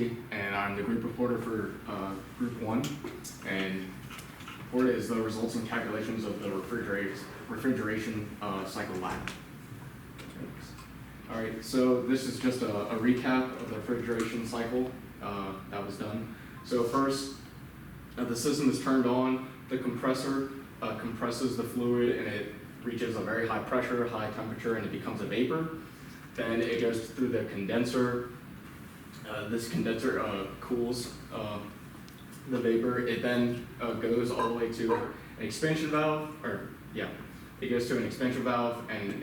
and I'm the group reporter for Group 1. And report is the results and calculations of the refrigeration cycle lab. All right, so this is just a recap of the refrigeration cycle that was done. So first, the system is turned on, the compressor compresses the fluid, and it reaches a very high pressure, high temperature, and it becomes a vapor. Then it goes through the condenser. This condenser cools the vapor. It then goes all the way to an expansion valve, it goes to an expansion valve, and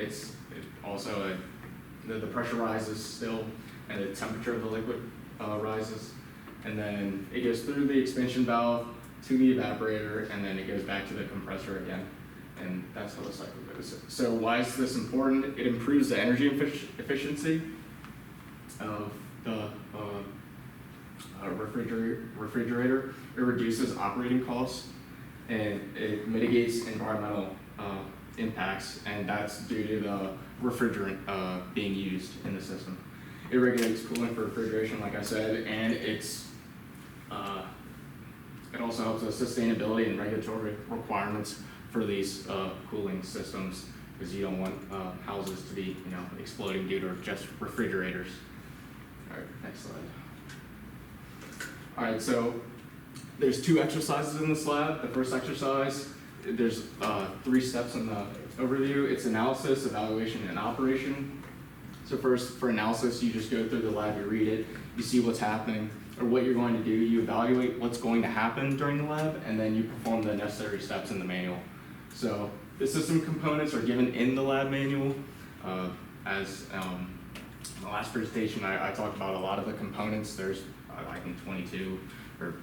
the pressure rises still, and the temperature of the liquid rises. And then it goes through the expansion valve to the evaporator, and then it goes back to the compressor again. And that's how the cycle goes. So why is this important? It improves the energy efficiency of the refrigerator. It reduces operating costs, and it mitigates environmental impacts, and that's due to the refrigerant being used in the system. It regulates cooling for refrigeration, like I said, and it also helps with sustainability and regulatory requirements for these cooling systems, because you don't want houses to be, exploding due to just refrigerators. All right, next slide. All right, so there's 2 exercises in this lab. The first exercise, there's 3 steps in the overview. It's analysis, evaluation, and operation. So first, for analysis, you just go through the lab, you read it, you see what's happening, or what you're going to do, you evaluate what's going to happen during the lab, and then you perform the necessary steps in the manual. So the system components are given in the lab manual. As in the last presentation, I talked about a lot of the components. There's, I think, 22, or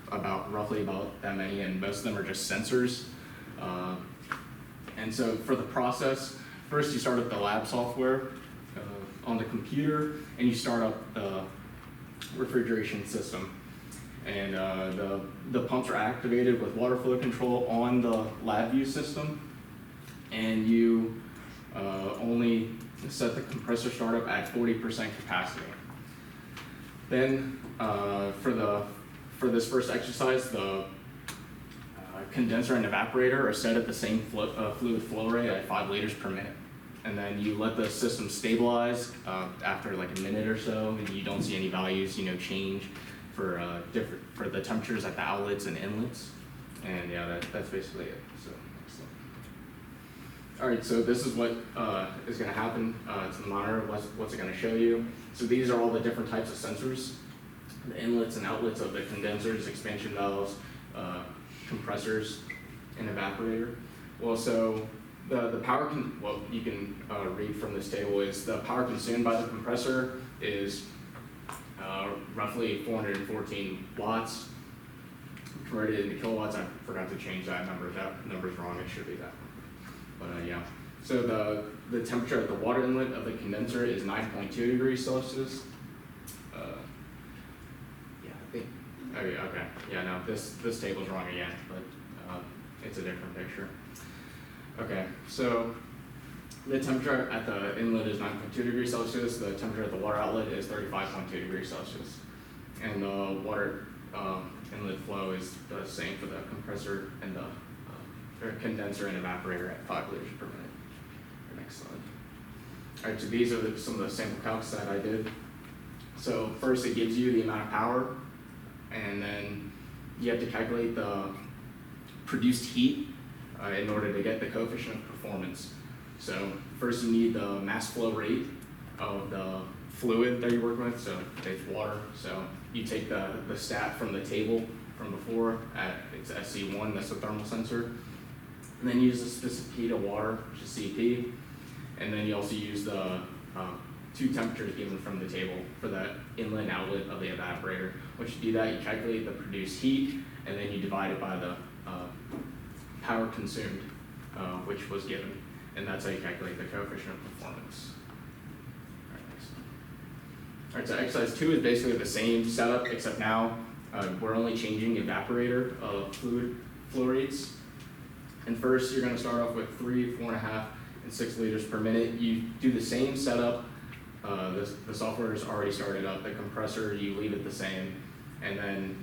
roughly about that many, and most of them are just sensors. And so for the process, first you start up the lab software on the computer, and you start up the refrigeration system. And the pumps are activated with water flow control on the LabVIEW system, and you only set the compressor startup at 40% capacity. Then for this first exercise, the condenser and evaporator are set at the same fluid flow rate at 5 liters per minute. And then you let the system stabilize after like a minute or so, and you don't see any values, change for the temperatures at the outlets and inlets. And yeah, that's basically it. So next slide. All right, so this is what is going to happen to the monitor. What's it going to show you? So these are all the different types of sensors, the inlets and outlets of the condensers, expansion valves, compressors, and evaporator. Well, so the power, what you can read from this table is the power consumed by the compressor is roughly 414 watts. Converted into kilowatts, I forgot to change that number. That number's wrong, it should be that. But yeah. So the temperature at the water inlet of the condenser is 9.2 degrees Celsius. Okay. Yeah, no, this table's wrong again, but it's a different picture. Okay, so the temperature at the inlet is 9.2 degrees Celsius. The temperature at the water outlet is 35.2 degrees Celsius. And the water inlet flow is the same for the compressor and the condenser and evaporator at 5 liters per minute. Next slide. All right, so these are some of the sample calcs that I did. So first it gives you the amount of power, and then you have to calculate the produced heat in order to get the coefficient of performance. So first you need the mass flow rate of the fluid that you're working with, so it's water. So you take the stat from the table from before, it's SC1, that's the thermal sensor. And then use the specific heat of water, which is CP. And then you also use the 2 temperatures given from the table for the inlet and outlet of the evaporator. Once you do that, you calculate the produced heat, and then you divide it by the power consumed, which was given. And that's how you calculate the coefficient of performance. All right, so exercise 2 is basically the same setup, except now we're only changing evaporator fluid flow rates. And first, you're going to start off with 3, 4.5, and 6 liters per minute. You do the same setup the software is already started up. The compressor, you leave it the same, and then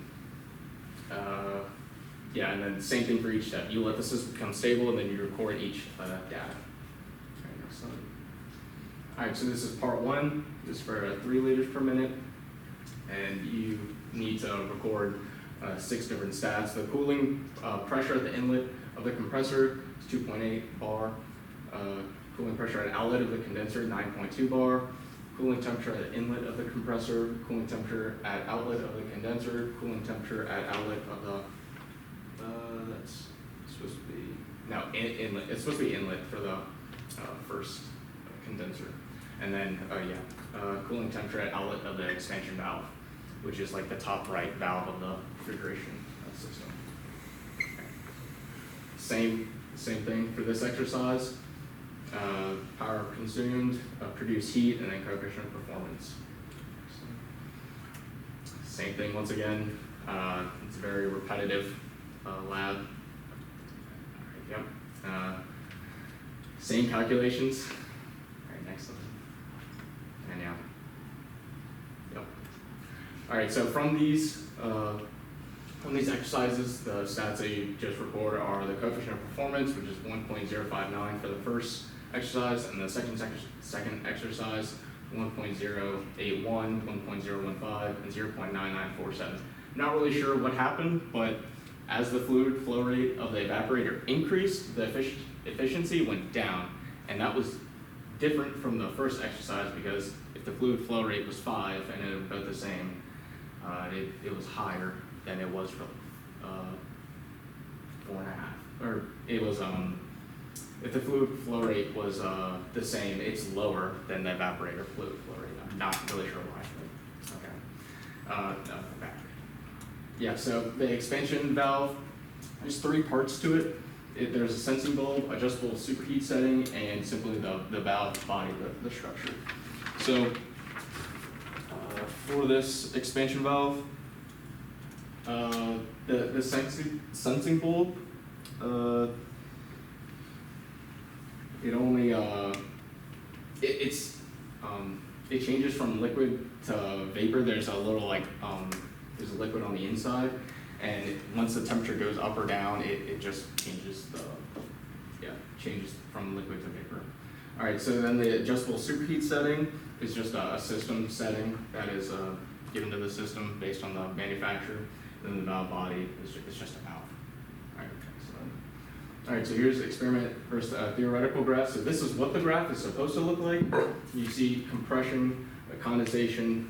yeah, and then same thing for each step. You let the system become stable, and then you record each data. Okay, next slide. All right, so this is part one. This is for 3 liters per minute, and you need to record 6 different stats. The cooling pressure at the inlet of the compressor is 2.8 bar. Cooling pressure at outlet of the condenser, 9.2 bar. Cooling temperature at inlet of the compressor. Cooling temperature at outlet of the condenser. Cooling temperature at outlet of the that's supposed to be inlet. It's supposed to be inlet for the first condenser, and then cooling temperature at outlet of the expansion valve, which is like the top right valve of the refrigeration system. Okay. Same thing for this exercise. Power consumed, produce heat, and then coefficient of performance. Same thing once again. It's a very repetitive lab. All right, yep. Same calculations. All right, next one. And yeah. Yep. All right, so from these exercises, the stats that you just record are the coefficient of performance, which is 1.059 for the first exercise, and the second exercise, 1.081, 1.015, and 0.9947. Not really sure what happened, but as the fluid flow rate of the evaporator increased, the efficiency went down, and that was different from the first exercise because if the fluid flow rate was 5 and it was about the same, it was higher than it was for 4.5, or it was if the fluid flow rate was the same, it's lower than the evaporator fluid flow rate. I'm not really sure why, but okay. No, back. Yeah, so the expansion valve, there's 3 parts to it. There's a sensing bulb, adjustable superheat setting, and simply the valve body, the structure. So for this expansion valve, the sensing bulb, it only it changes from liquid to vapor. There's a little there's a liquid on the inside, and once the temperature goes up or down, it just changes changes from liquid to vapor. All right, so then the adjustable superheat setting is just a system setting that is given to the system based on the manufacturer. And then the valve body is just a valve. All right, so here's experiment versus theoretical graph. So this is what the graph is supposed to look like. You see compression, condensation,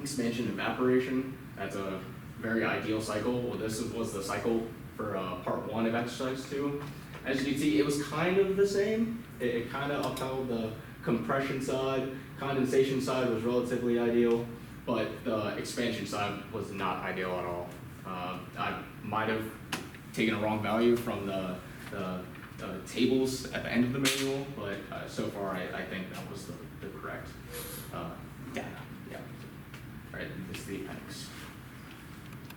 expansion, evaporation. That's a very ideal cycle. Well, this was the cycle for part 1 of exercise 2. As you can see, it was kind of the same. It kind of upheld the compression side. Condensation side was relatively ideal, but the expansion side was not ideal at all. I might have taken a wrong value from the tables at the end of the manual, but so far I think that was the correct data. Yeah. All right, this is the appendix.